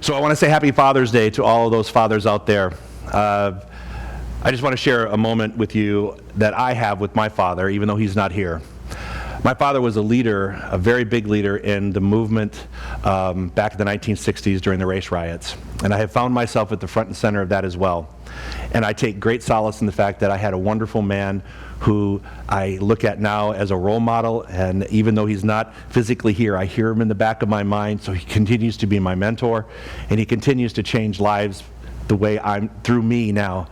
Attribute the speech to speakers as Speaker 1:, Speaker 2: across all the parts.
Speaker 1: So I want to say Happy Father's Day to all of those fathers out there. I just want to share a moment with you that I have with my father, even though he's not here. My father was a leader, a very big leader in the movement back in the 1960s during the race riots. And I have found myself at the front and center of that as well. And I take great solace in the fact that I had a wonderful man who I look at now as a role model, and even though he's not physically here, I hear him in the back of my mind, so he continues to be my mentor, and he continues to change lives the way through me now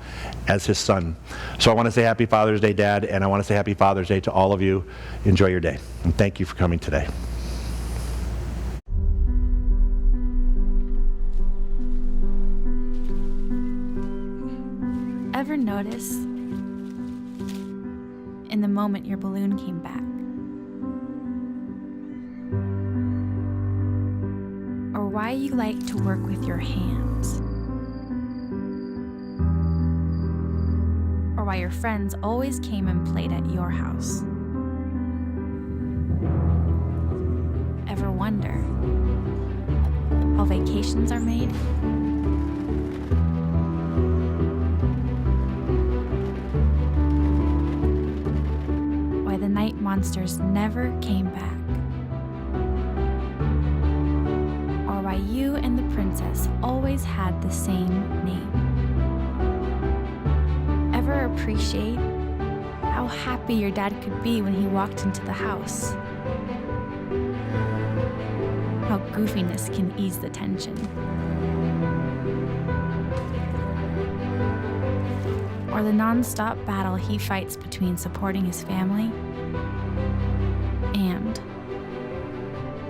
Speaker 1: as his son. So I want to say Happy Father's Day, Dad, and I want to say Happy Father's Day to all of you. Enjoy your day, and thank you for coming today.
Speaker 2: Ever notice in the moment your balloon came back, or why you like to work with your hands, or why your friends always came and played at your house? Ever wonder how vacations are made? Why the night monsters never came back? Or why you and the princess always had the same name? Ever appreciate how happy your dad could be when he walked into the house? How goofiness can ease the tension? Or the non-stop battle he fights between supporting his family and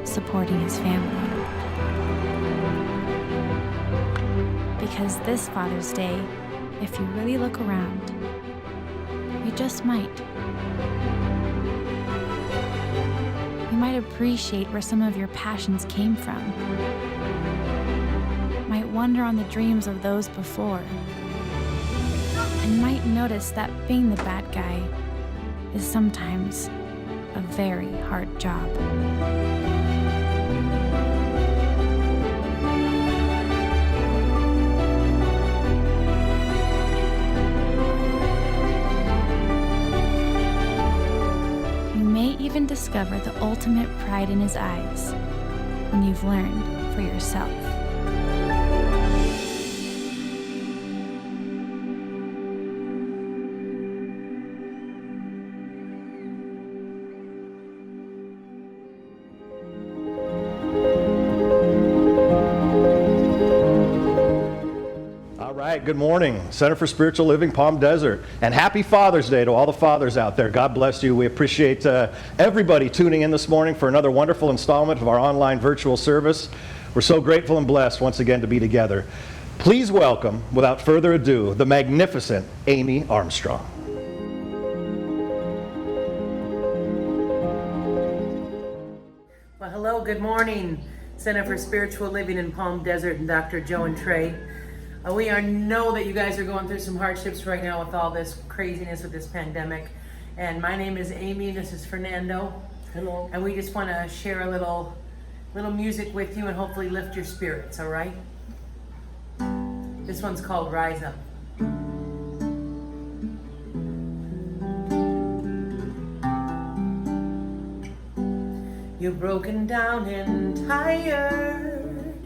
Speaker 2: supporting his family. Because this Father's Day, if you really look around, you just might. You might appreciate where some of your passions came from. Might wonder on the dreams of those before. And might notice that being the bad guy is sometimes a very hard job. You may even discover the ultimate pride in his eyes when you've learned for yourself.
Speaker 3: Good morning, Center for Spiritual Living, Palm Desert, and happy Father's Day to all the fathers out there. God bless you. We appreciate everybody tuning in this morning for another wonderful installment of our online virtual service. We're so grateful and blessed once again to be together. Please welcome, without further ado, the magnificent Amy Armstrong.
Speaker 4: Well, hello, good morning, Center for Spiritual Living in Palm Desert and Dr. Joe and Trey. We know that you guys are going through some hardships right now with all this craziness with this pandemic. And my name is Amy, this is Fernando.
Speaker 3: Hello.
Speaker 4: And we just want to share a little music with you and hopefully lift your spirits, all right? This one's called Rise Up. You're broken down and tired,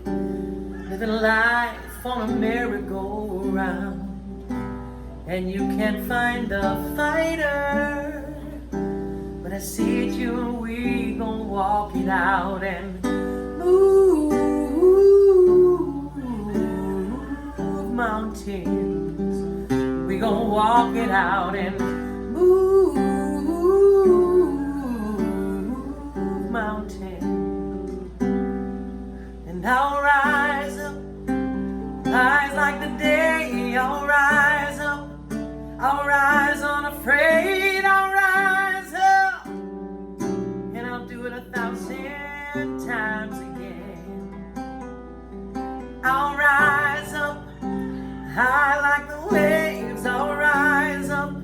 Speaker 4: living life on a merry-go-round, and you can't find the fighter, but I see it, you and we gonna walk it out and move mountains. We gonna walk it out and move mountains, and I'll rise up. Rise like the day, I'll rise up, I'll rise unafraid, I'll rise up, and I'll do it 1,000 times again. I'll rise up, high like the waves, I'll rise up,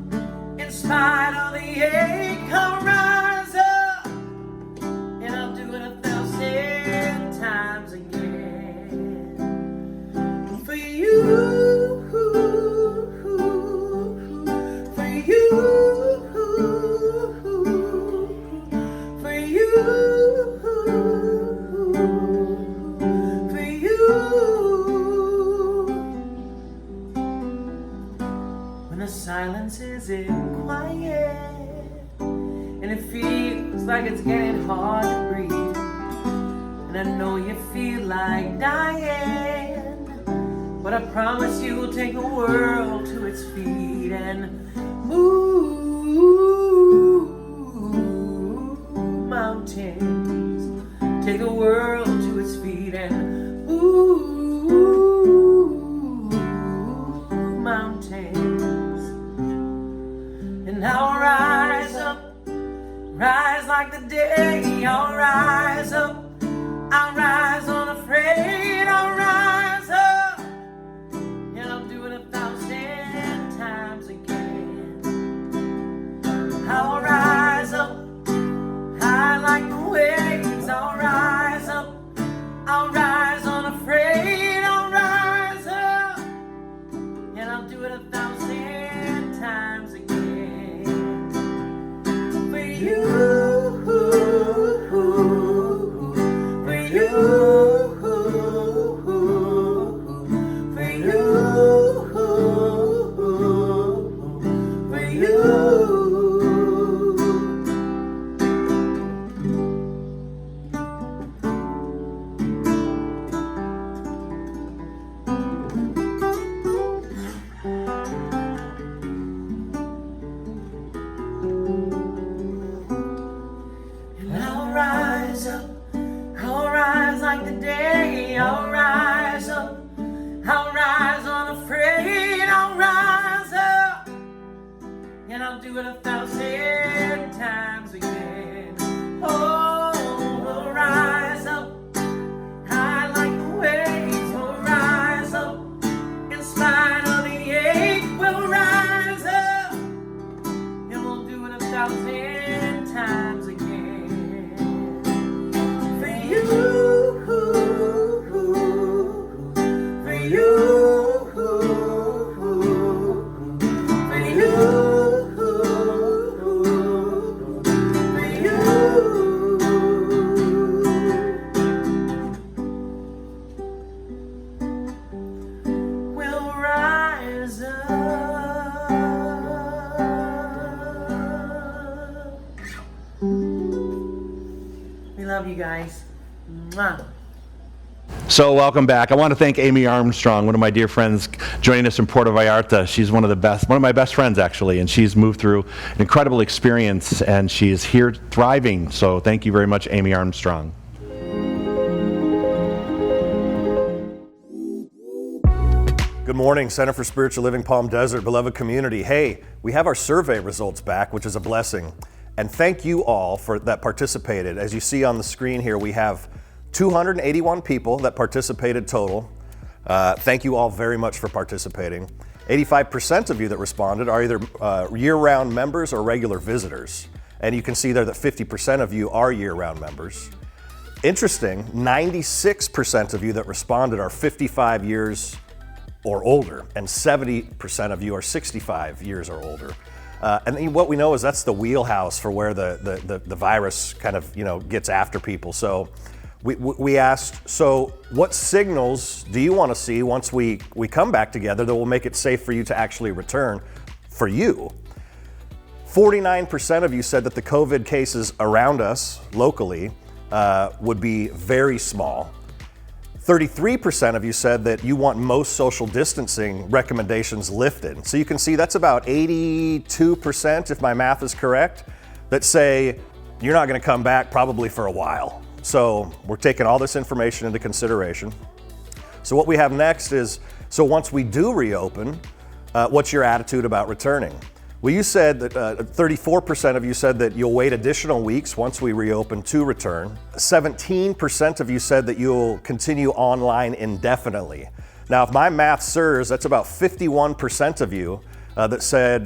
Speaker 4: in spite of the ache, I'll rise up, and I'll do it 1,000 times again. silence isn't quiet, and it feels like it's getting hard to breathe. And I know you feel like dying, but I promise you will take the world to its feet and move mountains. Take the world to its feet and move mountains. And I'll rise up, rise like the day. I'll rise up, I'll rise unafraid. I'll rise up, and I'll do it 1,000 times again. I'll rise up, high like the waves. I'll rise up, I'll rise unafraid. I'll rise up, and I'll do it 1,000 times again. For you, for you, for you, for you. And I'll rise up, I'll rise like the day. I'll rise up, I'll rise unafraid. I'll rise up, and I'll do it 1,000 times again. Oh, we'll rise up, high like the waves. We'll rise up, in spite of the ache. We'll rise up, and we'll do it 1,000 times again. For you, for you, for you, for you. We'll rise up. We love you guys. Mwah.
Speaker 1: So welcome back. I want to thank Amy Armstrong, one of my dear friends, joining us in Puerto Vallarta. She's one of my best friends actually, and she's moved through an incredible experience, and she is here thriving. So thank you very much, Amy Armstrong.
Speaker 3: Good morning, Center for Spiritual Living Palm Desert, beloved community. Hey, we have our survey results back, which is a blessing. And thank you all for that participated. As you see on the screen here, we have 281 people that participated total. Thank you all very much for participating. 85% of you that responded are either year-round members or regular visitors. And you can see there that 50% of you are year-round members. Interesting, 96% of you that responded are 55 years or older, and 70% of you are 65 years or older. And what we know is that's the wheelhouse for where the virus kind of gets after people. So we asked, so what signals do you want to see once we come back together that will make it safe for you to actually return for you? 49% of you said that the COVID cases around us locally would be very small. 33% of you said that you want most social distancing recommendations lifted. So you can see that's about 82%, if my math is correct, that say you're not going to come back probably for a while. So we're taking all this information into consideration. So what we have next is, so once we do reopen, what's your attitude about returning? Well, you said that 34% of you said that you'll wait additional weeks once we reopen to return. 17% of you said that you'll continue online indefinitely. Now, if my math serves, that's about 51% of you that said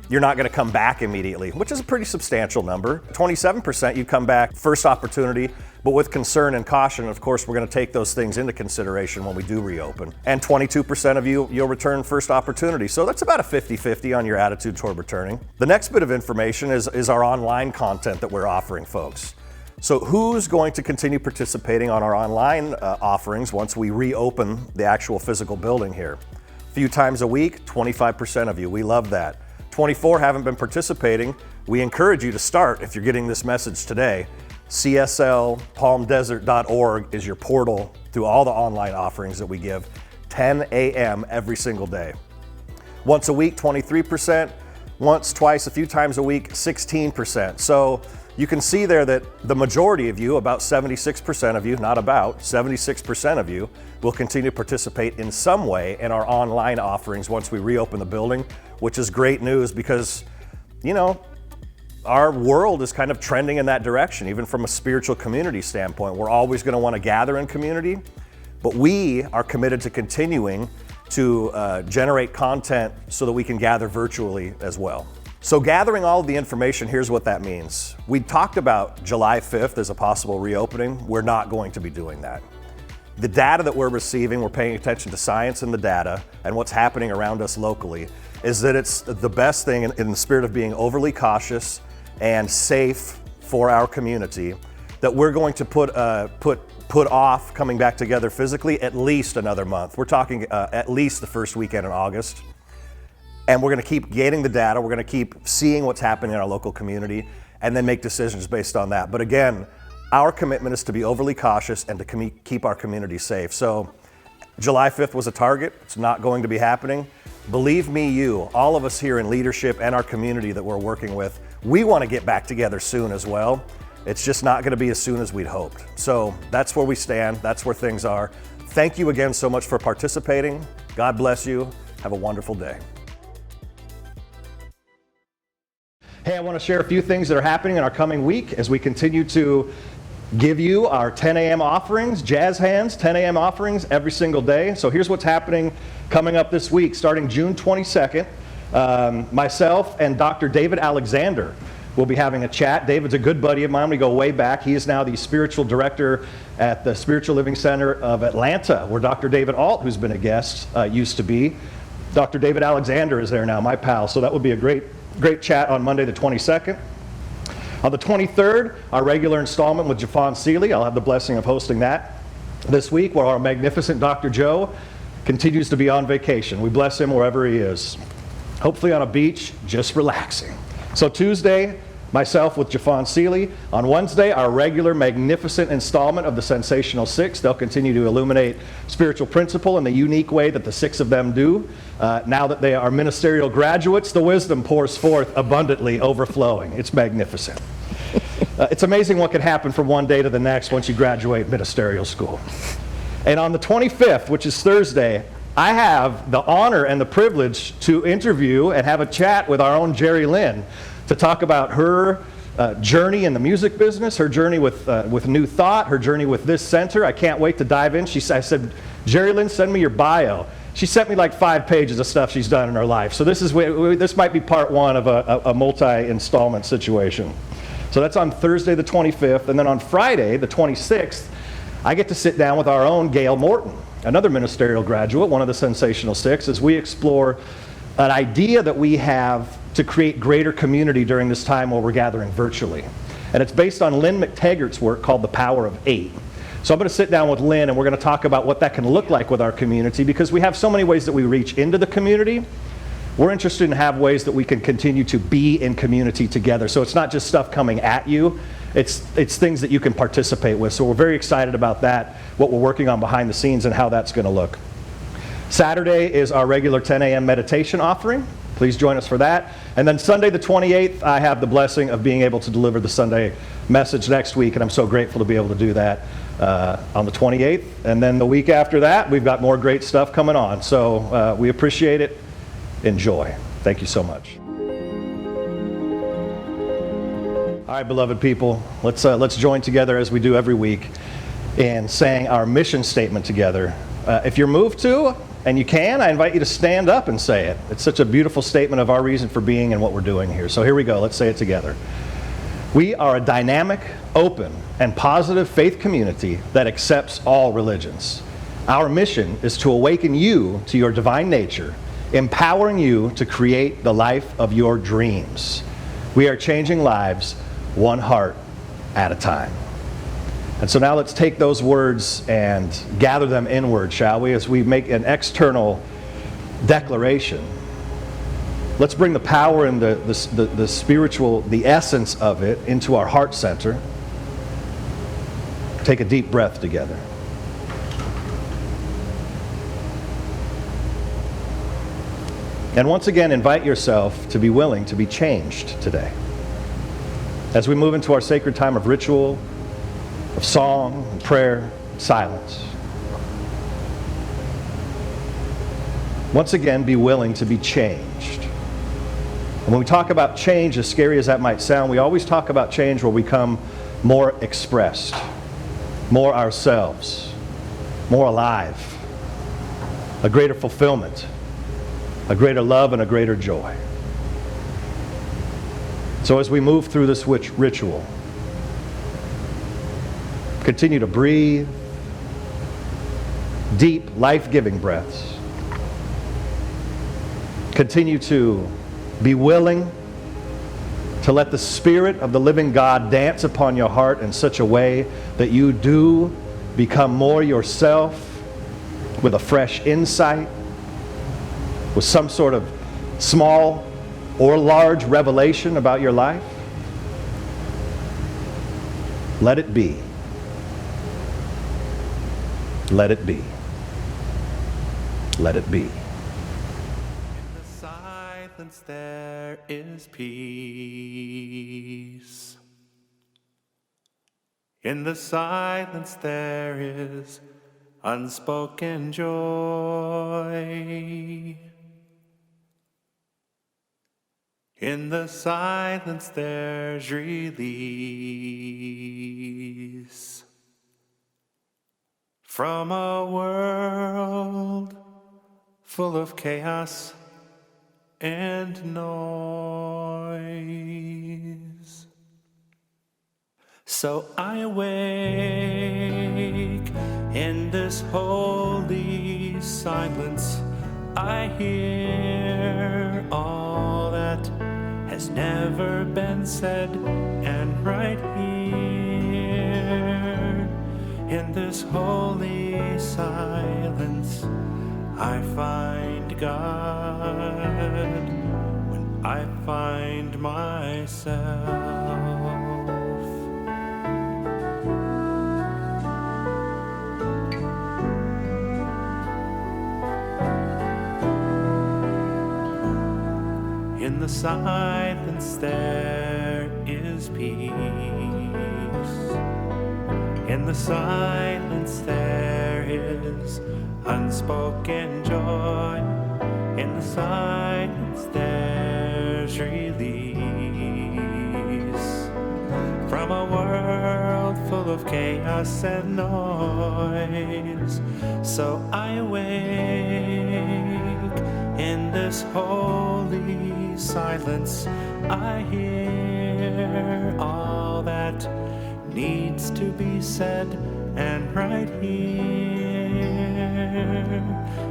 Speaker 3: you're not going to come back immediately, which is a pretty substantial number. 27% you come back first opportunity, but with concern and caution. Of course, we're going to take those things into consideration when we do reopen. And 22% of you'll return first opportunity. So that's about a 50-50 on your attitude toward returning. The next bit of information is our online content that we're offering folks. So who's going to continue participating on our online offerings once we reopen the actual physical building here? A few times a week, 25% of you. We love that. 24 haven't been participating, we encourage you to start if you're getting this message today. CSLPalmDesert.org is your portal through all the online offerings that we give, 10 a.m. every single day. Once a week, 23%. Once, twice, a few times a week, 16%. So you can see there that the majority of you, about 76% of you, not about, 76% of you, will continue to participate in some way in our online offerings once we reopen the building, which is great news because, you know, our world is kind of trending in that direction, even from a spiritual community standpoint. We're always going to want to gather in community, but we are committed to continuing to generate content so that we can gather virtually as well. So gathering all of the information, here's what that means. We talked about July 5th as a possible reopening. We're not going to be doing that. The data that we're receiving, we're paying attention to science and the data and what's happening around us locally, is that it's the best thing in the spirit of being overly cautious and safe for our community, that we're going to put off coming back together physically at least another month. We're talking at least the first weekend in August. And we're going to keep getting the data. We're going to keep seeing what's happening in our local community and then make decisions based on that. But again, our commitment is to be overly cautious and to keep our community safe. So July 5th was a target. It's not going to be happening. Believe me, all of us here in leadership and our community that we're working with, we want to get back together soon as well. It's just not going to be as soon as we'd hoped. So that's where we stand. That's where things are. Thank you again so much for participating. God bless you. Have a wonderful day. Hey, I want to share a few things that are happening in our coming week as we continue to give you our 10 a.m. offerings, jazz hands, 10 a.m. offerings every single day. So here's what's happening coming up this week. Starting June 22nd, myself and Dr. David Alexander will be having a chat. David's a good buddy of mine. We go way back. He is now the spiritual director at the Spiritual Living Center of Atlanta, where Dr. David Alt, who's been a guest, used to be. Dr. David Alexander is there now, my pal. So that would be a great chat on Monday the 22nd. On the 23rd, our regular installment with Jafon Seeley. I'll have the blessing of hosting that this week, where our magnificent Dr. Joe continues to be on vacation. We bless him wherever he is. Hopefully on a beach, just relaxing. So Tuesday, myself with Jafon Seeley. On Wednesday, our regular magnificent installment of the Sensational Six. They'll continue to illuminate spiritual principle in the unique way that the six of them do. Now that they are ministerial graduates, the wisdom pours forth abundantly, overflowing. It's magnificent. It's amazing what can happen from one day to the next once you graduate ministerial school. And on the 25th, which is Thursday, I have the honor and the privilege to interview and have a chat with our own Jerry Lynn to talk about her journey in the music business, her journey with New Thought, her journey with this center. I can't wait to dive in. I said, Jerry Lynn, send me your bio. She sent me like 5 pages of stuff she's done in her life. So this might be part one of a multi-installment situation. So that's on Thursday the 25th. And then on Friday the 26th, I get to sit down with our own Gail Morton, another ministerial graduate, one of the Sensational Six, as we explore an idea that we have to create greater community during this time while we're gathering virtually. And it's based on Lynn McTaggart's work called The Power of 8. So I'm going to sit down with Lynn and we're going to talk about what that can look like with our community, because we have so many ways that we reach into the community. We're interested in have ways that we can continue to be in community together. So it's not just stuff coming at you, it's things that you can participate with. So we're very excited about that, what we're working on behind the scenes and how that's going to look. Saturday is our regular 10 a.m. meditation offering. Please join us for that. And then Sunday the 28th, I have the blessing of being able to deliver the Sunday message next week, and I'm so grateful to be able to do that on the 28th. And then the week after that, we've got more great stuff coming on. So we appreciate it. Enjoy. Thank you so much. All right, beloved people, let's join together as we do every week in saying our mission statement together. If you're moved to, and you can, I invite you to stand up and say it. It's such a beautiful statement of our reason for being and what we're doing here. So here we go. Let's say it together. We are a dynamic, open, and positive faith community that accepts all religions. Our mission is to awaken you to your divine nature, empowering you to create the life of your dreams. We are changing lives one heart at a time. And so now let's take those words and gather them inward, shall we, as we make an external declaration Let's bring the power and the spiritual, the essence of it into our heart center. Take a deep breath together. And once again, invite yourself to be willing to be changed today. As we move into our sacred time of ritual, of song, and prayer, silence. Once again, be willing to be changed. And when we talk about change, as scary as that might sound, we always talk about change where we become more expressed, more ourselves, more alive, a greater fulfillment, a greater love, and a greater joy. So as we move through this ritual, continue to breathe deep, life-giving breaths. Continue to be willing to let the Spirit of the living God dance upon your heart in such a way that you do become more yourself with a fresh insight, with some sort of small or large revelation about your life. Let it be. Let it be. Let it be.
Speaker 5: There is peace. In the silence there is unspoken joy. In the silence there's release from a world full of chaos and noise. So I wake in this holy silence. I hear all that has never been said, and right here in this holy silence I find God when I find myself. In the silence there is peace. In the silence there is unspoken joy. In the silence there's release from a world full of chaos and noise. So I wake in this holy silence. I hear all that needs to be said, and right here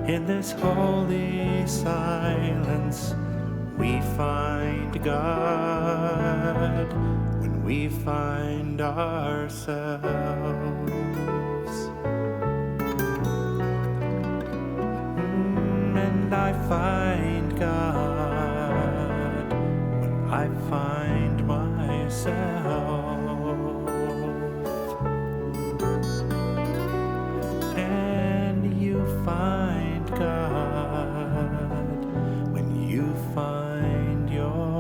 Speaker 5: in this holy silence we find God when we find ourselves. And I find God when I find myself. And you find God when you find yourself.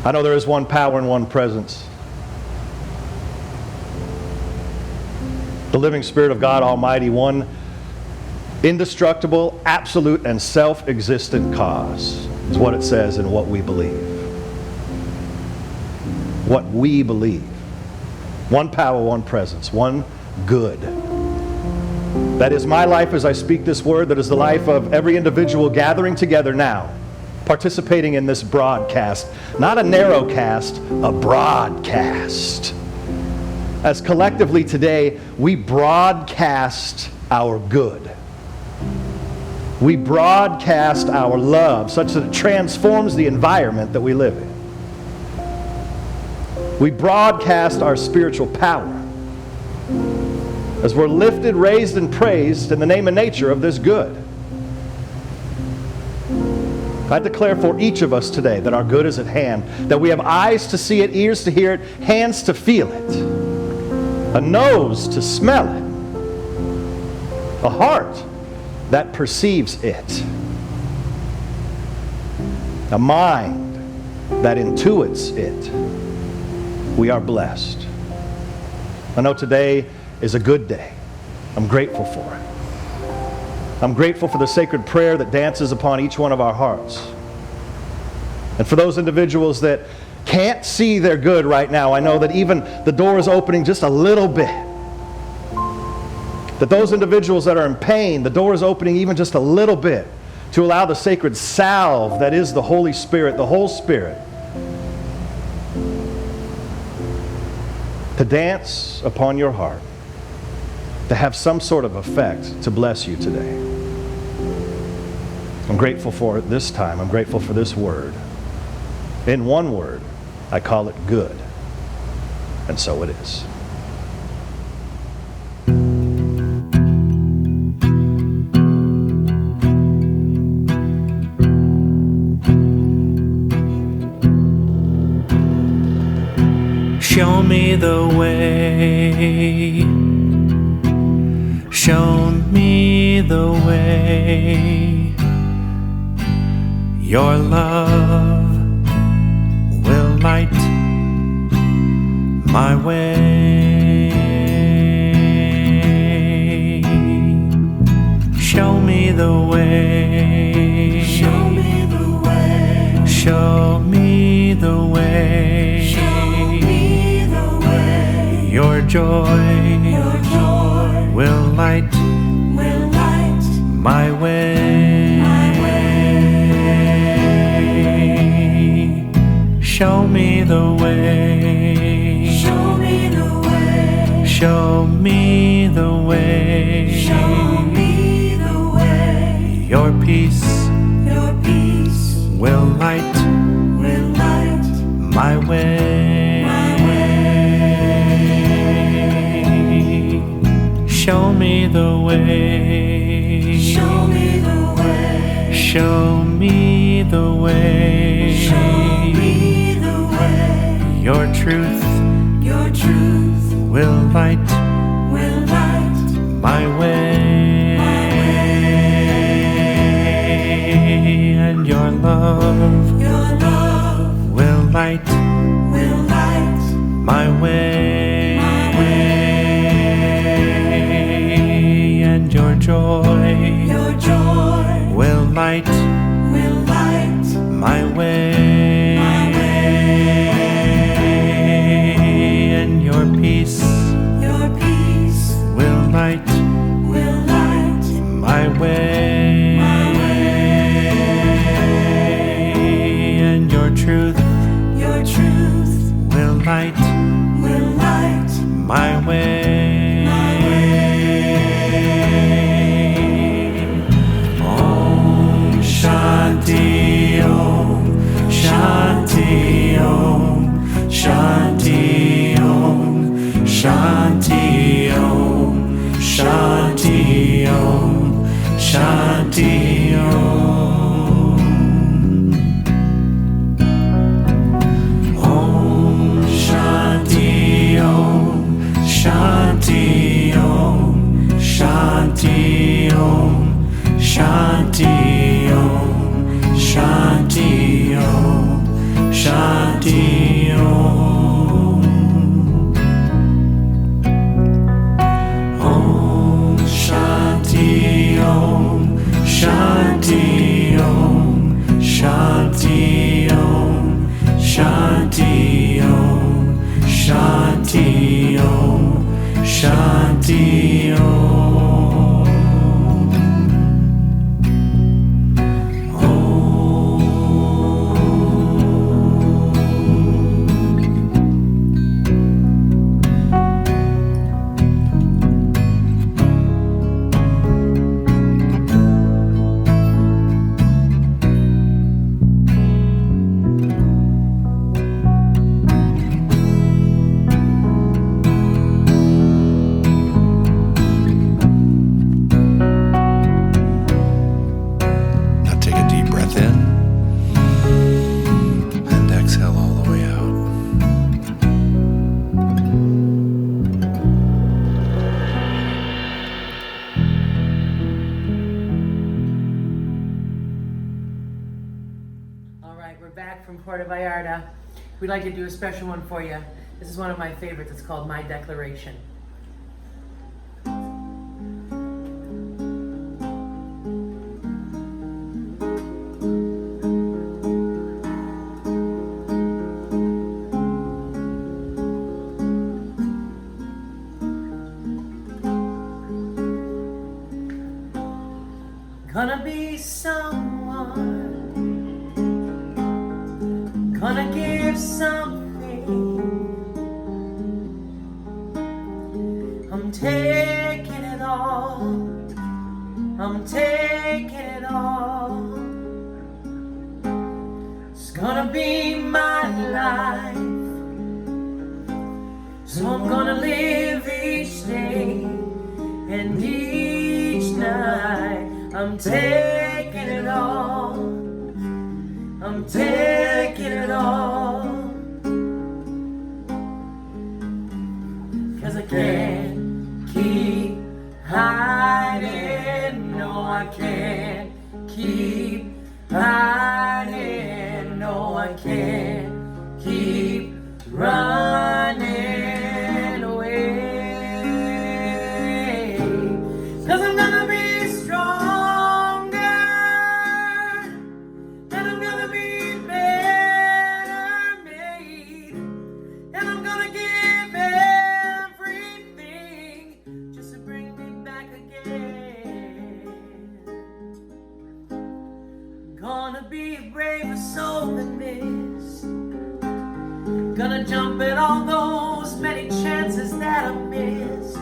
Speaker 3: I know there is one power and one presence. The living Spirit of God Almighty, one indestructible, absolute, and self-existent cause, is what it says in what we believe. What we believe. One power, one presence, one good. That is my life as I speak this word. That is the life of every individual gathering together now, participating in this broadcast. Not a narrow cast, a broadcast. As collectively today, we broadcast our good. We broadcast our love such that it transforms the environment that we live in. We broadcast our spiritual power as we're lifted, raised, and praised in the name and nature of this good. I declare for each of us today that our good is at hand, that we have eyes to see it, ears to hear it, hands to feel it, a nose to smell it, a heart that perceives it, a mind that intuits it. We are blessed. I know today is a good day. I'm grateful for it. I'm grateful for the sacred prayer that dances upon each one of our hearts. And for those individuals that can't see their good right now, I know that even the door is opening just a little bit. That those individuals that are in pain, the door is opening even just a little bit to allow the sacred salve that is the Holy Spirit, the whole Spirit, to dance upon your heart, to have some sort of effect to bless you today. I'm grateful for it this time. I'm grateful for this word. In one word, I call it good. And so it is.
Speaker 5: Show me the way. Show me the way. Your love will light my way. Show me the way. Show me the way. Show me the way. Show me the way. Your joy will light my way. Show me the way. Show me the way. Show me the way. Show me the way. Your peace will light my way. Show me the way. Show me the way. Show me the way. Show me the way. Your truth will light my way. And your love will light my way. And your joy will light my way. And your peace will light my way. And your truth will light my way. Om Shanti Om Shanti Om Shanti Om Shanti Om Shanti Om Shanti Om. Om Shanti Om Shanti Om Shanti Om Shanti Om Shanti Om Shanti Om. Om Shanti Om
Speaker 6: breath in and exhale all the way out.
Speaker 4: All right, we're back from Puerto Vallarta. We'd like to do a special one for you. This is one of my favorites. It's called My Declaration. Gonna be someone, gonna give something. I'm taking it all, I'm taking it all. It's gonna be my life, so I'm gonna live each day and each night. I'm taking it all, I'm taking it all. 'Cause I can't keep hiding, no I can't keep hiding, no I can't keep running away. 'Cause I'm gonna be stronger, and I'm gonna be better made, and I'm gonna give everything just to bring me back again. Gonna be a braver soul than this, gonna jump at all those many chances that I missed.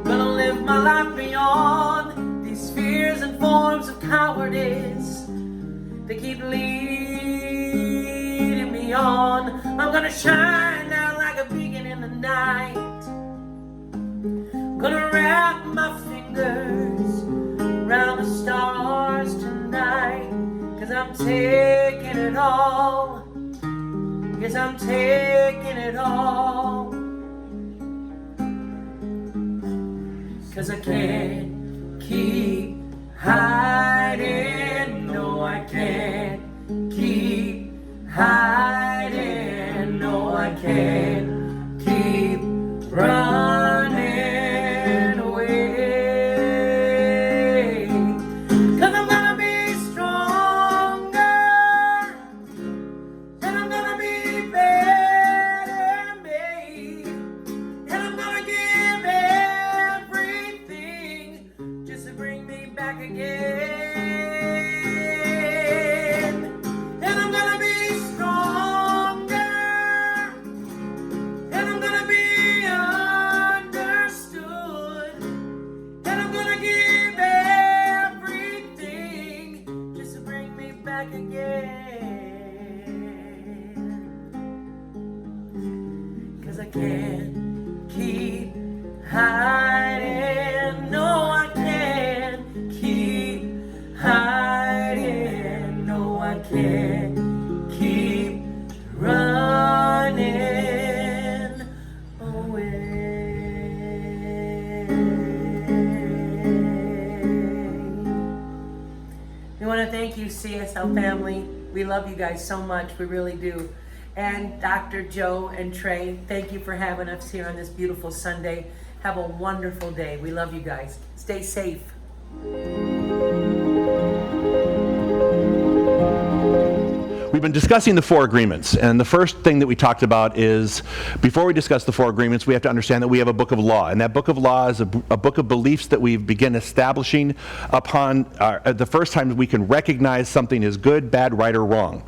Speaker 4: Gonna live my life beyond these fears and forms of cowardice. They keep leading me on. I'm gonna shine out like a beacon in the night. Gonna wrap my fingers around the stars tonight. 'Cause I'm taking it all. Yes, I'm taking it all. 'Cause I can't keep hiding, no I can't keep hiding, no I can't keep running away. 'Cause I'm gonna be stronger, and I'm gonna be better made, and I'm gonna give everything just to bring me back again. And I'm gonna be stronger, and I'm gonna be understood, and I'm gonna give everything just to bring me back again. 'Cause I can't keep hiding, no I can't keep hiding, no I can't keep running away. We want to thank you, CSL family. We love you guys so much, we really do. And Dr. Joe and Trey, thank you for having us here on this beautiful Sunday. Have a wonderful day. We love you guys. Stay safe.
Speaker 1: We've been discussing the four agreements, and the first thing that we talked about is, before we discuss the four agreements, we have to understand that we have a book of law, and that book of law is a book of beliefs that we begin establishing upon the first time we can recognize something is good, bad, right, or wrong,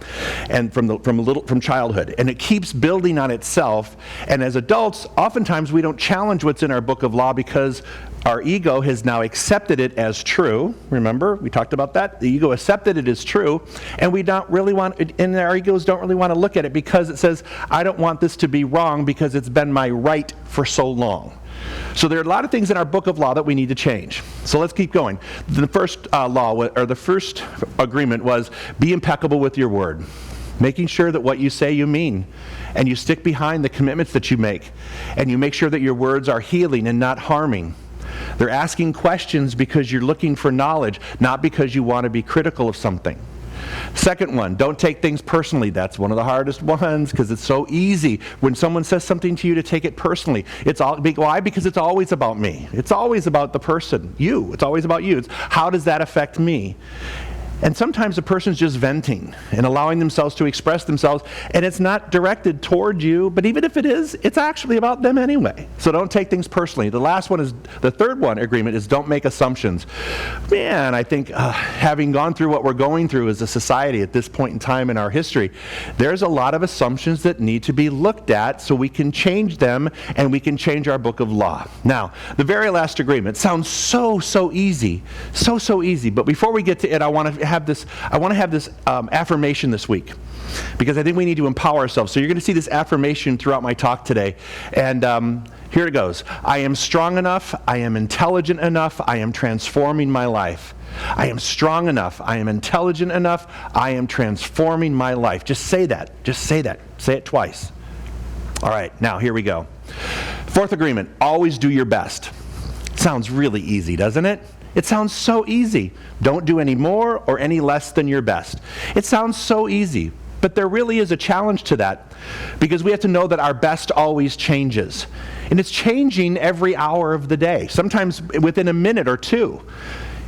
Speaker 1: and from childhood, and it keeps building on itself. And as adults, oftentimes we don't challenge what's in our book of law because our ego has now accepted it as true. Remember, we talked about that. The ego accepted it as true, and we don't really want it, and our egos don't really want to look at it because it says, I don't want this to be wrong because it's been my right for so long. So there are a lot of things in our book of law that we need to change. So let's keep going. The first the first agreement was be impeccable with your word. Making sure that what you say you mean, and you stick behind the commitments that you make, and you make sure that your words are healing and not harming. They're asking questions because you're looking for knowledge, not because you want to be critical of something. Second one, don't take things personally. That's one of the hardest ones because it's so easy when someone says something to you to take it personally. Why? Because it's always about me. It's always about the person, you. It's always about you. It's how does that affect me? And sometimes a person's just venting and allowing themselves to express themselves, and it's not directed toward you, but even if it is, it's actually about them anyway. So don't take things personally. The third one agreement is don't make assumptions. Man, I think having gone through what we're going through as a society at this point in time in our history, there's a lot of assumptions that need to be looked at so we can change them and we can change our book of law. Now, the very last agreement sounds so easy, so easy, but before we get to it, I want to have this affirmation this week, because I think we need to empower ourselves. So you're going to see this affirmation throughout my talk today, and here it goes. I am strong enough, I am intelligent enough, I am transforming my life. I am strong enough, I am intelligent enough, I am transforming my life. Just say that. Say it twice. All right, now here we go. Fourth agreement, always do your best. Sounds really easy, doesn't it? It sounds so easy. Don't do any more or any less than your best. It sounds so easy, but there really is a challenge to that, because we have to know that our best always changes. And it's changing every hour of the day, sometimes within a minute or two.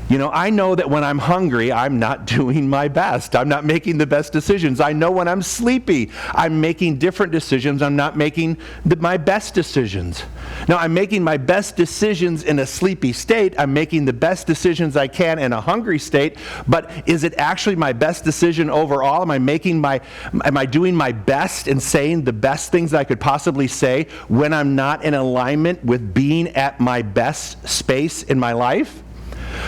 Speaker 1: You know, I know that when I'm hungry, I'm not doing my best. I'm not making the best decisions. I know when I'm sleepy, I'm making different decisions. I'm not making my best decisions. Now, I'm making my best decisions in a sleepy state. I'm making the best decisions I can in a hungry state. But is it actually my best decision overall? Am I doing my best and saying the best things I could possibly say when I'm not in alignment with being at my best space in my life?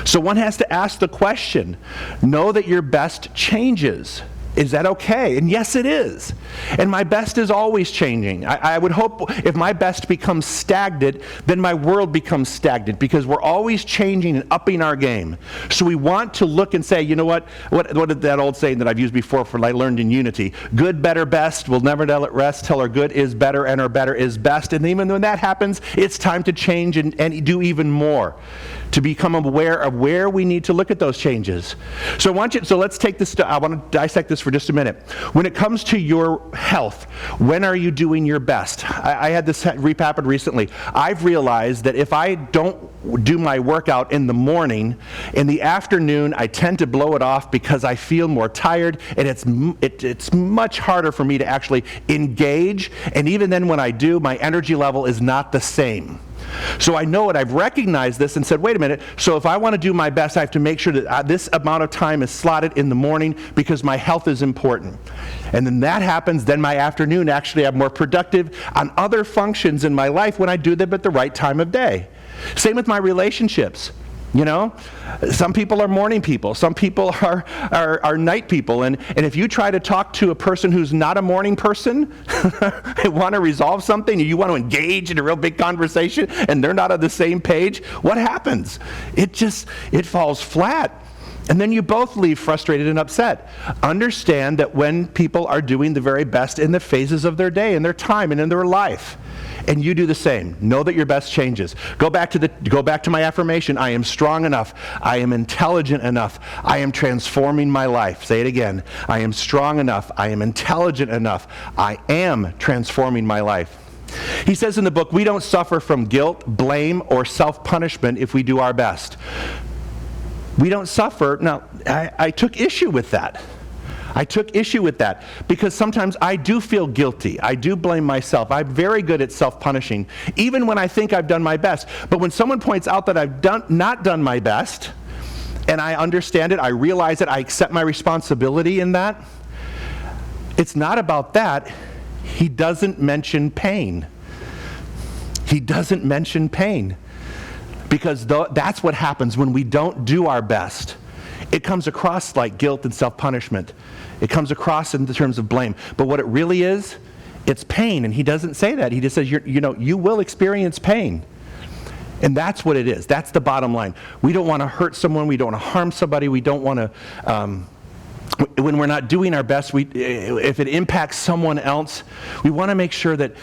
Speaker 1: So one has to ask the question, know that your best changes. Is that okay? And yes, it is. And my best is always changing. I would hope if my best becomes stagnant, then my world becomes stagnant, because we're always changing and upping our game. So we want to look and say, you know what did that old saying that I've used before I learned in Unity? Good, better, best. We'll never let it rest till our good is better and our better is best. And even when that happens, it's time to change and do even more, to become aware of where we need to look at those changes. So let's take this, I want to dissect this for just a minute. When it comes to your health, when are you doing your best? I had this happen recently. I've realized that if I don't do my workout in the morning, in the afternoon I tend to blow it off because I feel more tired, and it's much harder for me to actually engage, and even then when I do, my energy level is not the same. So I know it. I've recognized this and said, wait a minute, so if I want to do my best, I have to make sure that this amount of time is slotted in the morning because my health is important. And then that happens, then my afternoon actually I'm more productive on other functions in my life when I do them at the right time of day. Same with my relationships. You know, some people are morning people, some people are night people, and if you try to talk to a person who's not a morning person and want to resolve something, and you want to engage in a real big conversation, and they're not on the same page, what happens? It falls flat. And then you both leave frustrated and upset. Understand that when people are doing the very best in the phases of their day, in their time, and in their life, and you do the same, know that your best changes. Go back to my affirmation. I am strong enough. I am intelligent enough. I am transforming my life. Say it again. I am strong enough. I am intelligent enough. I am transforming my life. He says in the book, we don't suffer from guilt, blame, or self-punishment if we do our best. We don't suffer. Now, I took issue with that. I took issue with that because sometimes I do feel guilty. I do blame myself. I'm very good at self-punishing, even when I think I've done my best. But when someone points out that I've not done my best, and I understand it, I realize it, I accept my responsibility in that, it's not about that. He doesn't mention pain. He doesn't mention pain. Because that's what happens when we don't do our best. It comes across like guilt and self-punishment. It comes across in terms of blame. But what it really is, it's pain. And he doesn't say that. He just says, you will experience pain. And that's what it is. That's the bottom line. We don't want to hurt someone. We don't want to harm somebody. We don't want to, when we're not doing our best, if it impacts someone else, we want to make sure that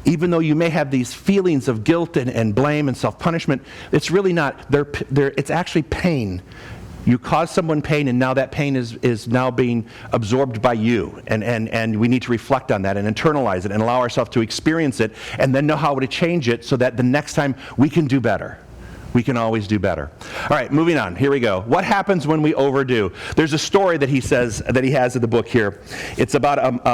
Speaker 1: even though you may have these feelings of guilt and blame and self-punishment, it's really not. It's actually pain. You cause someone pain, and now that pain is now being absorbed by you. And we need to reflect on that and internalize it and allow ourselves to experience it and then know how to change it so that the next time we can do better. We can always do better. All right, moving on. Here we go. What happens when we overdo? There's a story that he says that he has in the book here. It's about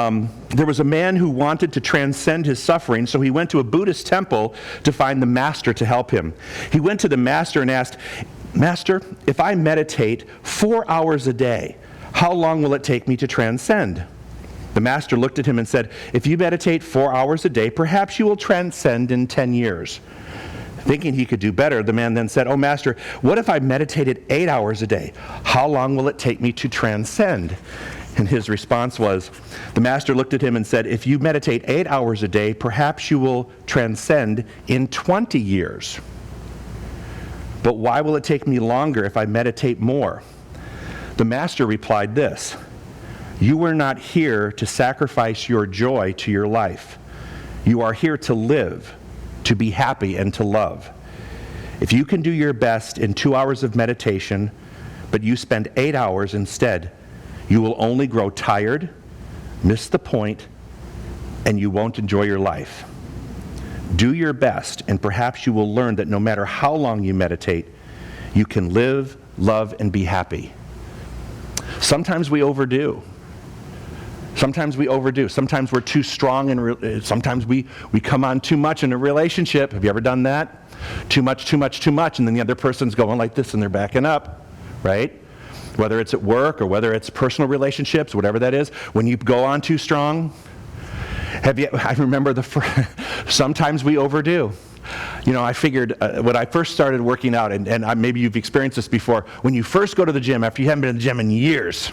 Speaker 1: there was a man who wanted to transcend his suffering, so he went to a Buddhist temple to find the master to help him. He went to the master and asked, "Master, if I meditate 4 hours a day, how long will it take me to transcend?" The master looked at him and said, "If you meditate 4 hours a day, perhaps you will transcend in 10 years. Thinking he could do better, the man then said, "Oh, Master, what if I meditated 8 hours a day? How long will it take me to transcend?" And his response was, the master looked at him and said, "If you meditate 8 hours a day, perhaps you will transcend in 20 years. But why will it take me longer if I meditate more?" The master replied this, "You are not here to sacrifice your joy to your life. You are here to live, to be happy, and to love. If you can do your best in 2 hours of meditation, but you spend 8 hours instead, you will only grow tired, miss the point, and you won't enjoy your life. Do your best, and perhaps you will learn that no matter how long you meditate, you can live, love, and be happy." Sometimes we overdo. Sometimes we overdo. Sometimes we're too strong, and sometimes we come on too much in a relationship. Have you ever done that? Too much, and then the other person's going like this and they're backing up, right? Whether it's at work or whether it's personal relationships, whatever that is, when you go on too strong, I remember sometimes we overdo. You know, I figured when I first started working out, and maybe you've experienced this before, when you first go to the gym, after you haven't been in the gym in years,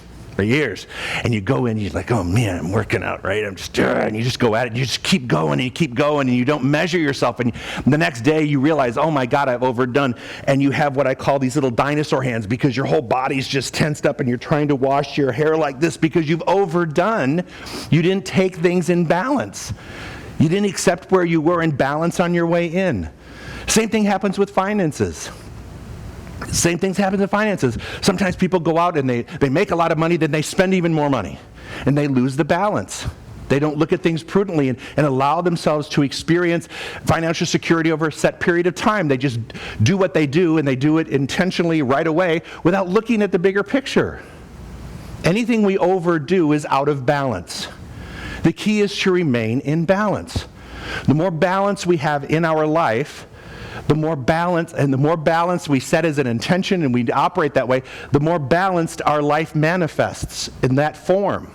Speaker 1: and you go in, you're like, "Oh man, I'm working out, right? And you just go at it, you just keep going, and you don't measure yourself, and the next day you realize, oh my God, I've overdone, and you have what I call these little dinosaur hands because your whole body's just tensed up and you're trying to wash your hair like this because you've overdone. You didn't take things in balance. You didn't accept where you were in balance on your way in. Same thing happens with finances. Same things happen to finances. Sometimes people go out and they make a lot of money, then they spend even more money, and they lose the balance. They don't look at things prudently and allow themselves to experience financial security over a set period of time. They just do what they do, and they do it intentionally right away without looking at the bigger picture. Anything we overdo is out of balance. The key is to remain in balance. The more balance we have in our life, the more balance we set as an intention and we operate that way, the more balanced our life manifests in that form.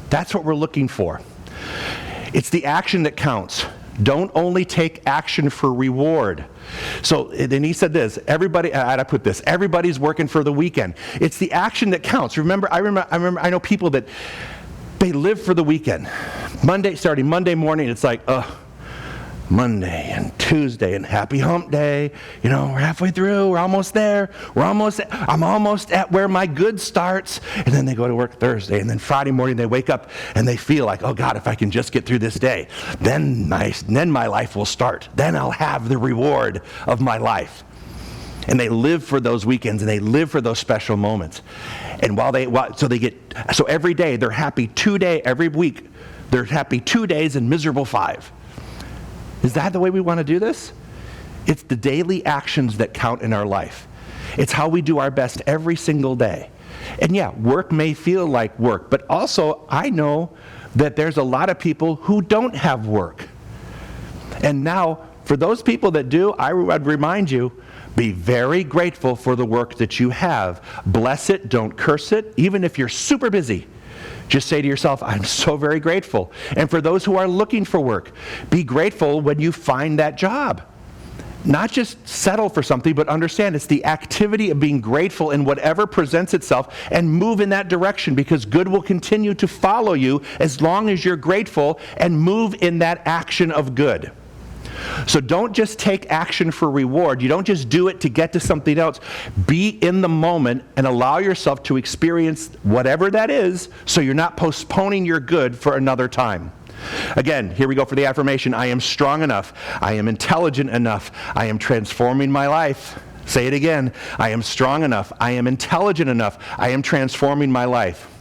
Speaker 1: That's what we're looking for. It's the action that counts. Don't only take action for reward. So then he said this, everybody's working for the weekend. It's the action that counts. I know people that they live for the weekend. Starting Monday morning, it's like, Monday and Tuesday and happy hump day. You know, we're halfway through, we're almost there. I'm almost at where my good starts. And then they go to work Thursday, and then Friday morning they wake up and they feel like, oh God, if I can just get through this day, then my life will start. Then I'll have the reward of my life. And they live for those weekends, and they live for those special moments. And so every day they're happy every week they're happy 2 days and miserable 5. Is that the way we want to do this? It's the daily actions that count in our life. It's how we do our best every single day. And yeah, work may feel like work, but also I know that there's a lot of people who don't have work. And now, for those people that do, I would remind you, be very grateful for the work that you have. Bless it, don't curse it, even if you're super busy. Just say to yourself, I'm so very grateful. And for those who are looking for work, be grateful when you find that job. Not just settle for something, but understand it's the activity of being grateful in whatever presents itself, and move in that direction, because good will continue to follow you as long as you're grateful and move in that action of good. So don't just take action for reward. You don't just do it to get to something else. Be in the moment and allow yourself to experience whatever that is, so you're not postponing your good for another time. Again, here we go for the affirmation. I am strong enough. I am intelligent enough. I am transforming my life. Say it again. I am strong enough. I am intelligent enough. I am transforming my life.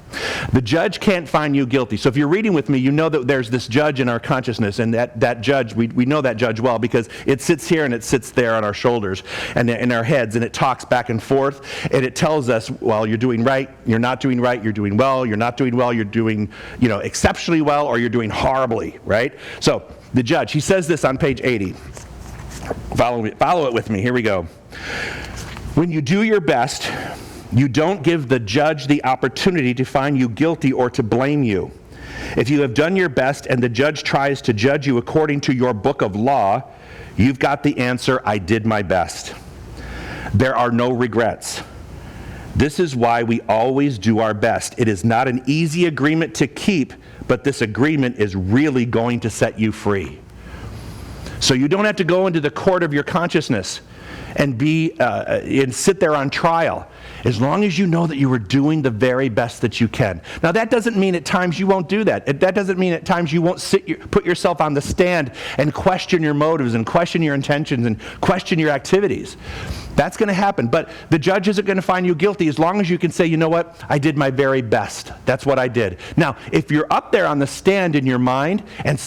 Speaker 1: The judge can't find you guilty. So if you're reading with me, you know that there's this judge in our consciousness, and that judge, we know that judge well because it sits here and it sits there on our shoulders and in our heads, and it talks back and forth, and it tells us, well, you're doing right, you're not doing right, you're doing well, you're not doing well, you're doing, exceptionally well, or you're doing horribly, right? So the judge, he says this on page 80. Follow it with me. Here we go. When you do your best, you don't give the judge the opportunity to find you guilty or to blame you. If you have done your best and the judge tries to judge you according to your book of law, you've got the answer, I did my best. There are no regrets. This is why we always do our best. It is not an easy agreement to keep, but this agreement is really going to set you free. So you don't have to go into the court of your consciousness and sit there on trial, as long as you know that you were doing the very best that you can. Now, that doesn't mean at times you won't do that. That doesn't mean at times you won't put yourself on the stand and question your motives and question your intentions and question your activities. That's going to happen. But the judge isn't going to find you guilty as long as you can say, you know what, I did my very best. That's what I did. Now, if you're up there on the stand in your mind and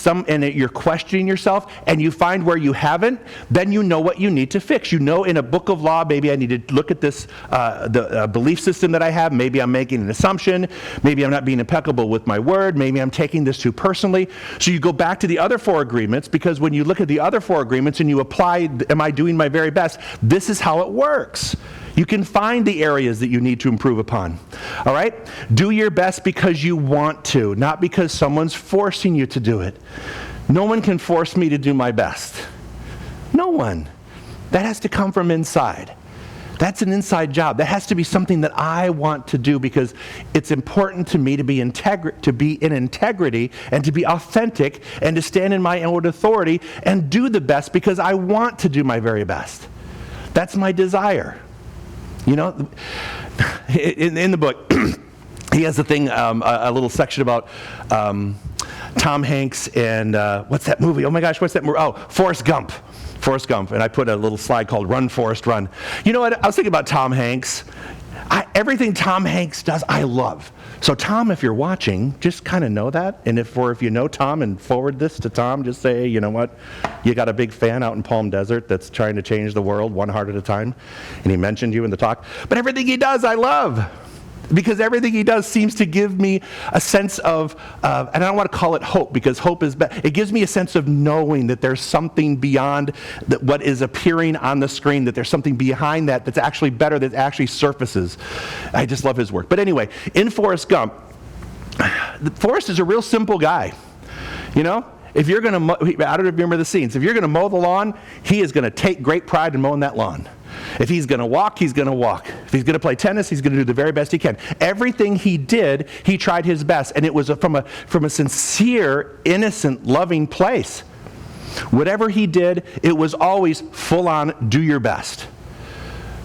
Speaker 1: you're questioning yourself and you find where you haven't, then you know what you need to fix. You know, in a book of law, maybe I need to look at this, the belief system that I have. Maybe I'm making an assumption. Maybe I'm not being impeccable with my word. Maybe I'm taking this too personally. So you go back to the other 4 agreements, because when you look at the other 4 agreements and you apply, am I doing my very best? This is how it works. You can find the areas that you need to improve upon. All right? Do your best because you want to, not because someone's forcing you to do it. No one can force me to do my best. No one. That has to come from inside. That's an inside job. That has to be something that I want to do because it's important to me to be in integrity and to be authentic and to stand in my own authority and do the best because I want to do my very best. That's my desire. You know, in the book, he has a thing, a little section about Tom Hanks and what's that movie? Oh my gosh, what's that movie? Oh, Forrest Gump. Forrest Gump, and I put a little slide called Run, Forrest, Run. You know what? I was thinking about Tom Hanks. Everything Tom Hanks does, I love. So Tom, if you're watching, just kind of know that. And if you know Tom and forward this to Tom, just say, you know what? You got a big fan out in Palm Desert that's trying to change the world one heart at a time. And he mentioned you in the talk. But everything he does, I love. Because everything he does seems to give me a sense of, and I don't want to call it hope, because hope is bad. It gives me a sense of knowing that there's something beyond what is appearing on the screen, that there's something behind that that's actually better, that actually surfaces. I just love his work. But anyway, in Forrest Gump, Forrest is a real simple guy. You know? If you're going to, I don't remember the scenes, if you're going to mow the lawn, he is going to take great pride in mowing that lawn. If he's going to walk, he's going to walk. If he's going to play tennis, he's going to do the very best he can. Everything he did, he tried his best, and it was from a sincere, innocent, loving place. Whatever he did, it was always full on, do your best.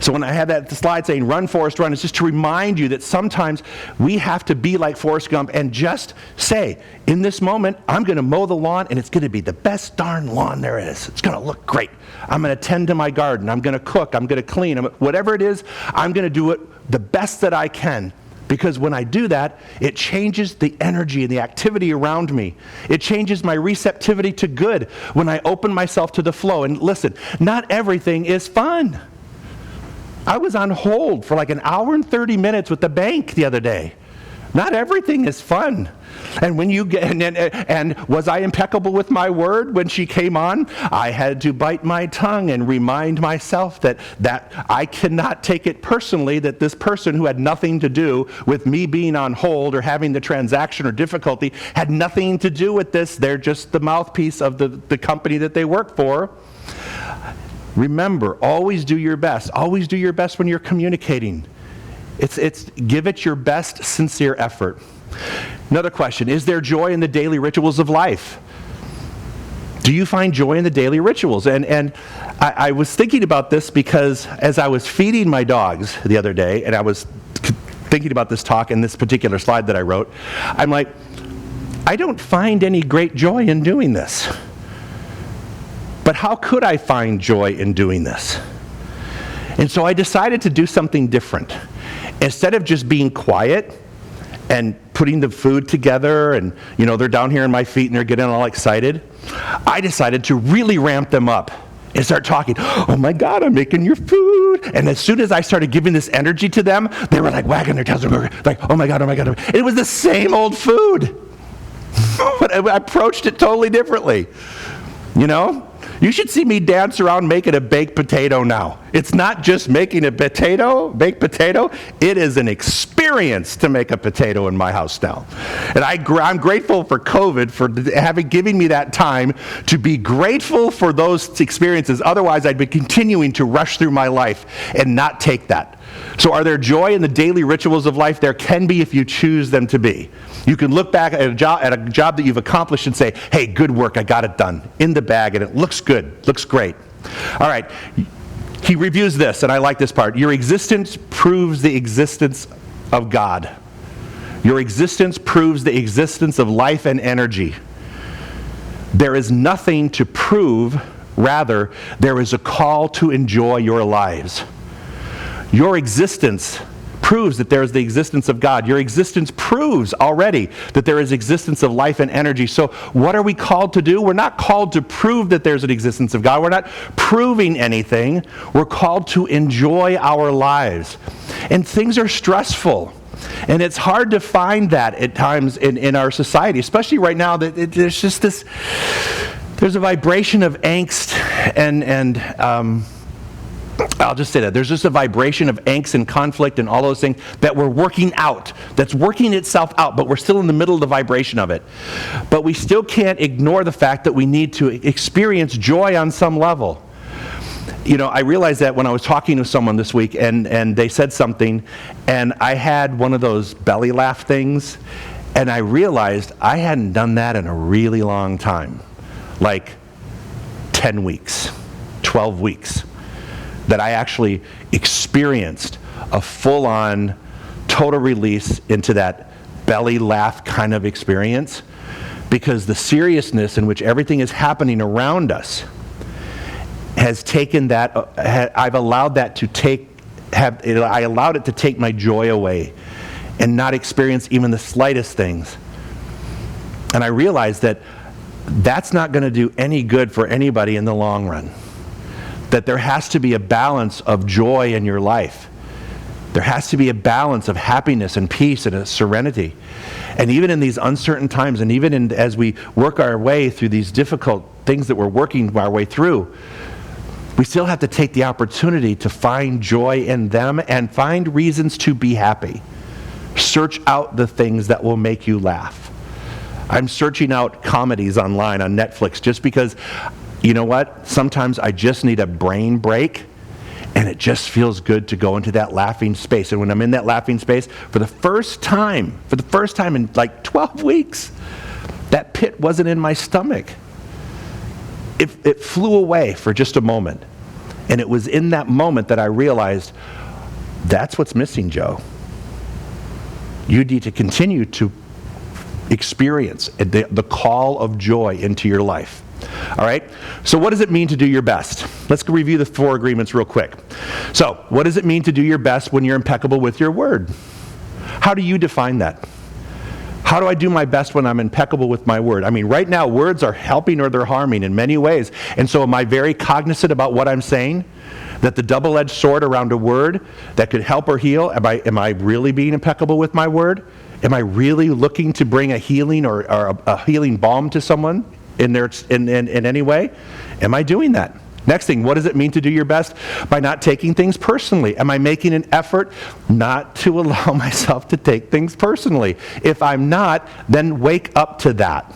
Speaker 1: So when I had that slide saying, run, Forrest, run, it's just to remind you that sometimes we have to be like Forrest Gump and just say, in this moment, I'm going to mow the lawn, and it's going to be the best darn lawn there is. It's going to look great. I'm going to tend to my garden. I'm going to cook. I'm going to clean. Whatever it is, I'm going to do it the best that I can. Because when I do that, it changes the energy and the activity around me. It changes my receptivity to good when I open myself to the flow. And listen, not everything is fun. I was on hold for like an hour and 30 minutes with the bank the other day. Not everything is fun. And when you get, and was I impeccable with my word when she came on? I had to bite my tongue and remind myself that I cannot take it personally that this person who had nothing to do with me being on hold or having the transaction or difficulty had nothing to do with this. They're just the mouthpiece of the company that they work for. Remember, always do your best. Always do your best when you're communicating. It's give it your best sincere effort. Another question, is there joy in the daily rituals of life? Do you find joy in the daily rituals? And I was thinking about this because as I was feeding my dogs the other day, and I was thinking about this talk and this particular slide that I wrote, I'm like, I don't find any great joy in doing this. But how could I find joy in doing this? And so I decided to do something different. Instead of just being quiet and putting the food together and, they're down here in my feet and they're getting all excited, I decided to really ramp them up and start talking. Oh my God, I'm making your food. And as soon as I started giving this energy to them, they were like wagging their tails, like, oh my God, oh my God. And it was the same old food. But I approached it totally differently. You should see me dance around making a baked potato now. It's not just making a baked potato. It is an experience to make a potato in my house now. And I'm grateful for COVID for giving me that time to be grateful for those experiences. Otherwise, I'd be continuing to rush through my life and not take that. So are there joy in the daily rituals of life? There can be if you choose them to be. You can look back at a job that you've accomplished and say, hey, good work, I got it done. In the bag, and it looks good, looks great. All right, he reviews this, and I like this part. Your existence proves the existence of God. Your existence proves the existence of life and energy. There is nothing to prove, rather, there is a call to enjoy your lives. Your existence proves that there is the existence of God. Your existence proves already that there is existence of life and energy. So what are we called to do? We're not called to prove that there's an existence of God. We're not proving anything. We're called to enjoy our lives. And things are stressful. And it's hard to find that at times in our society, especially right now. There's just this, there's a vibration of angst and I'll just say that. There's just a vibration of angst and conflict and all those things that we're working out, that's working itself out, but we're still in the middle of the vibration of it. But we still can't ignore the fact that we need to experience joy on some level. I realized that when I was talking to someone this week and they said something, and I had one of those belly laugh things, and I realized I hadn't done that in a really long time, like 10 weeks, 12 weeks. That I actually experienced a full-on total release into that belly laugh kind of experience, because the seriousness in which everything is happening around us has taken that, I've allowed that to I allowed it to take my joy away and not experience even the slightest things. And I realized that that's not going to do any good for anybody in the long run. That there has to be a balance of joy in your life. There has to be a balance of happiness and peace and a serenity. And even in these uncertain times, and even as we work our way through these difficult things that we're working our way through, we still have to take the opportunity to find joy in them and find reasons to be happy. Search out the things that will make you laugh. I'm searching out comedies online on Netflix just because, you know what? Sometimes I just need a brain break, and it just feels good to go into that laughing space. And when I'm in that laughing space, for the first time in like 12 weeks, that pit wasn't in my stomach. It flew away for just a moment. And it was in that moment that I realized, that's what's missing, Joe. You need to continue to experience the call of joy into your life. All right, so what does it mean to do your best? Let's review the 4 agreements real quick. So, what does it mean to do your best when you're impeccable with your word? How do you define that? How do I do my best when I'm impeccable with my word? I mean, right now, words are helping or they're harming in many ways. And so am I very cognizant about what I'm saying? That the double-edged sword around a word that could help or heal, am I really being impeccable with my word? Am I really looking to bring a healing or a healing balm to someone in any way? Am I doing that? Next thing, what does it mean to do your best? By not taking things personally. Am I making an effort not to allow myself to take things personally? If I'm not, then wake up to that.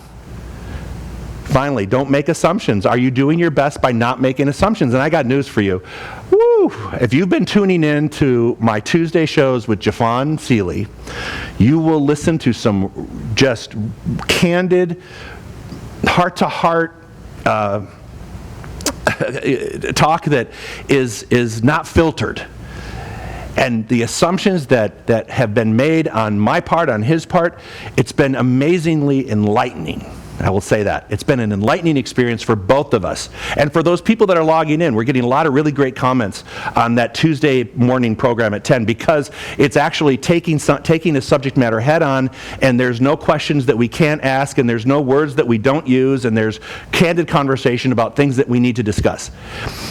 Speaker 1: Finally, don't make assumptions. Are you doing your best by not making assumptions? And I got news for you. Woo! If you've been tuning in to my Tuesday shows with Jafon Seeley, you will listen to some just candid, heart-to-heart talk that is not filtered. And the assumptions that have been made on my part, on his part, it's been amazingly enlightening. I will say that. It's been an enlightening experience for both of us. And for those people that are logging in, we're getting a lot of really great comments on that Tuesday morning program at 10 because it's actually taking the subject matter head on, and there's no questions that we can't ask, and there's no words that we don't use, and there's candid conversation about things that we need to discuss.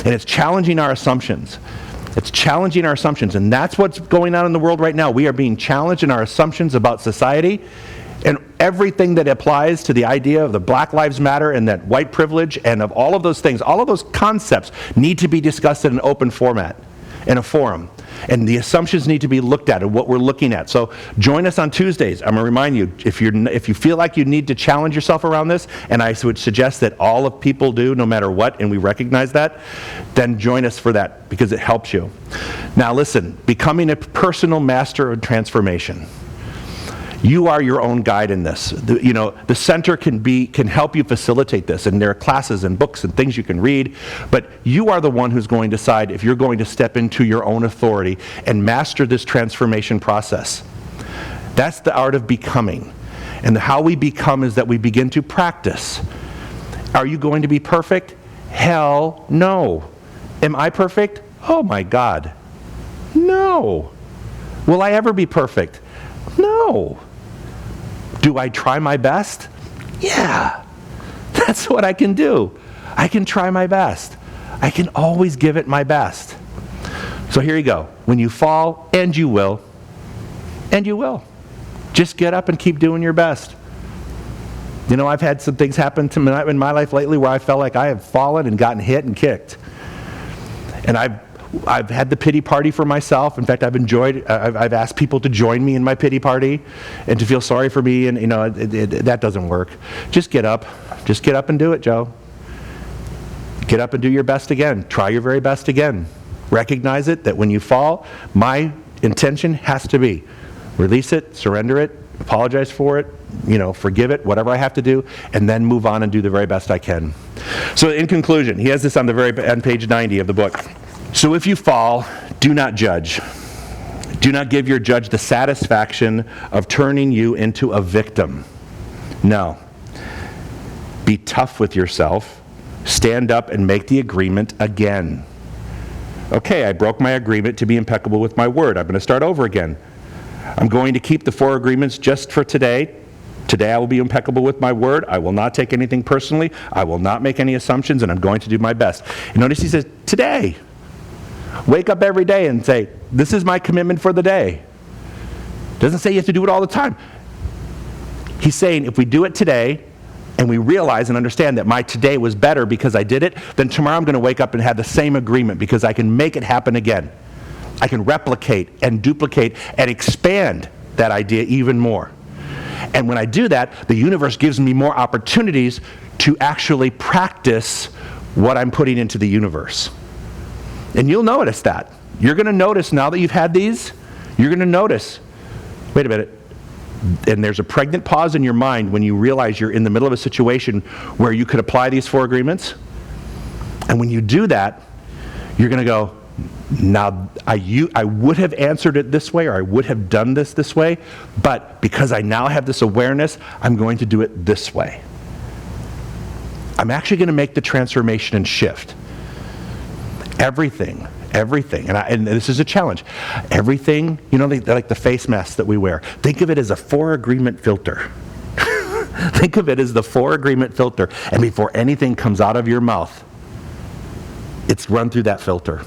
Speaker 1: And it's challenging our assumptions. It's challenging our assumptions, and that's what's going on in the world right now. We are being challenged in our assumptions about society, and everything that applies to the idea of the Black Lives Matter and that white privilege and of all of those things, all of those concepts need to be discussed in an open format, in a forum. And the assumptions need to be looked at and what we're looking at. So join us on Tuesdays. I'm going to remind you, if you feel like you need to challenge yourself around this, and I would suggest that all of people do, no matter what, and we recognize that, then join us for that because it helps you. Now listen, becoming a personal master of transformation. You are your own guide in this. The center can help you facilitate this, and there are classes and books and things you can read, but you are the one who's going to decide if you're going to step into your own authority and master this transformation process. That's the art of becoming. And how we become is that we begin to practice. Are you going to be perfect? Hell no. Am I perfect? Oh my God. No. Will I ever be perfect? No. Do I try my best? Yeah. That's what I can do. I can try my best. I can always give it my best. So here you go. When you fall, and you will, just get up and keep doing your best. I've had some things happen to me in my life lately where I felt like I have fallen and gotten hit and kicked. And I've had the pity party for myself. In fact, I've asked people to join me in my pity party and to feel sorry for me, and that doesn't work. Just get up. Just get up and do it, Joe. Get up and do your best again. Try your very best again. Recognize it, that when you fall, my intention has to be release it, surrender it, apologize for it, forgive it, whatever I have to do, and then move on and do the very best I can. So in conclusion, he has this on page 90 of the book. So if you fall, do not judge. Do not give your judge the satisfaction of turning you into a victim. No. Be tough with yourself. Stand up and make the agreement again. Okay, I broke my agreement to be impeccable with my word. I'm going to start over again. I'm going to keep the 4 agreements just for today. Today I will be impeccable with my word. I will not take anything personally. I will not make any assumptions, and I'm going to do my best. And notice he says, today. Wake up every day and say, this is my commitment for the day. Doesn't say you have to do it all the time. He's saying if we do it today and we realize and understand that my today was better because I did it, then tomorrow I'm going to wake up and have the same agreement because I can make it happen again. I can replicate and duplicate and expand that idea even more. And when I do that, the universe gives me more opportunities to actually practice what I'm putting into the universe. And you'll notice that. You're going to notice now that you've had these, you're going to notice, wait a minute, and there's a pregnant pause in your mind when you realize you're in the middle of a situation where you could apply these 4 agreements. And when you do that, you're going to go, now I would have answered it this way, or I would have done this way, but because I now have this awareness, I'm going to do it this way. I'm actually going to make the transformation and shift. Everything, and this is a challenge. Everything, like the face masks that we wear, think of it as a 4 agreement filter. Think of it as the 4 agreement filter, and before anything comes out of your mouth, it's run through that filter.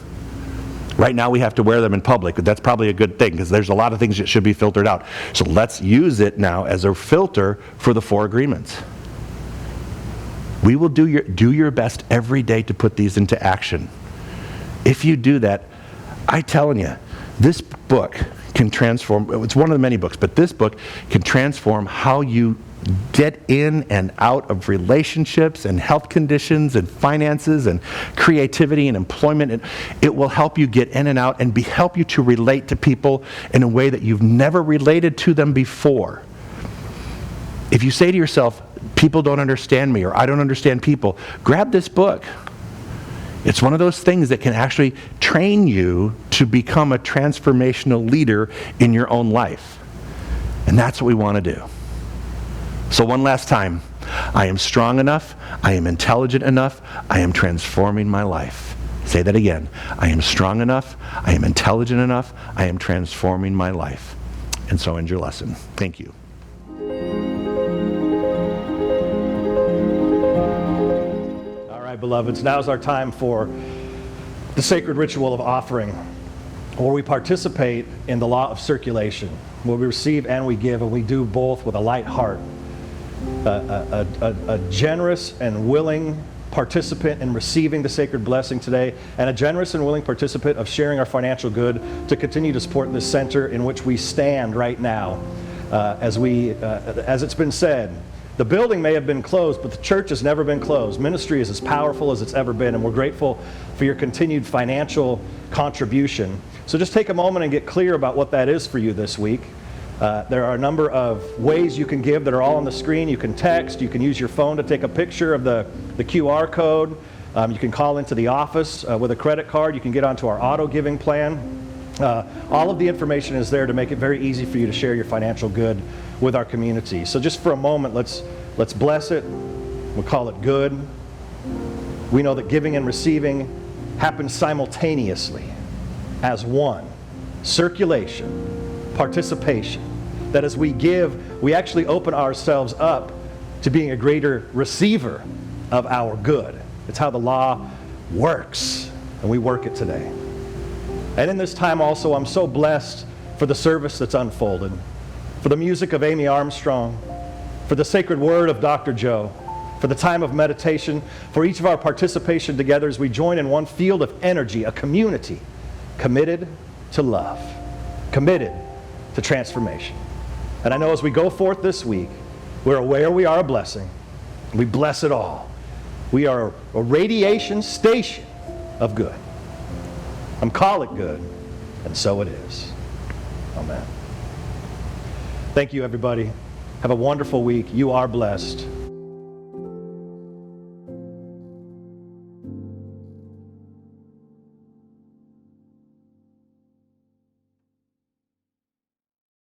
Speaker 1: Right now we have to wear them in public, but that's probably a good thing because there's a lot of things that should be filtered out. So let's use it now as a filter for the 4 agreements. We will do your best every day to put these into action. If you do that, I'm telling you, this book can transform. It's one of the many books, but this book can transform how you get in and out of relationships and health conditions and finances and creativity and employment. And it will help you get in and out and help you to relate to people in a way that you've never related to them before. If you say to yourself, people don't understand me, or I don't understand people, grab this book. It's one of those things that can actually train you to become a transformational leader in your own life. And that's what we want to do. So one last time, I am strong enough, I am intelligent enough, I am transforming my life. Say that again. I am strong enough, I am intelligent enough, I am transforming my life. And so end your lesson. Thank you.
Speaker 3: All right, beloveds, now's our time for the sacred ritual of offering, where we participate in the law of circulation, where we receive and we give, and we do both with a light heart. A generous and willing participant in receiving the sacred blessing today, and a generous and willing participant of sharing our financial good to continue to support this center in which we stand right now. As it's been said, the building may have been closed, but the church has never been closed. Ministry is as powerful as it's ever been, and we're grateful for your continued financial contribution. So just take a moment and get clear about what that is for you this week. There are a number of ways you can give that are all on the screen. You can text, you can use your phone to take a picture of the QR code. You can call into the office with a credit card. You can get onto our auto giving plan. All of the information is there to make it very easy for you to share your financial good with our community. So just for a moment, let's bless it. We'll call it good. We know that giving and receiving happen simultaneously as one. Circulation, participation. That as we give, we actually open ourselves up to being a greater receiver of our good. It's how the law works, and we work it today. And in this time also, I'm so blessed for the service that's unfolded, for the music of Amy Armstrong, for the sacred word of Dr. Joe, for the time of meditation, for each of our participation together as we join in one field of energy, a community committed to love, committed to transformation. And I know as we go forth this week, we're aware we are a blessing. We bless it all. We are a radiation station of good. Call it good, and so it is. Amen. Thank you, everybody. Have a wonderful week. You are blessed.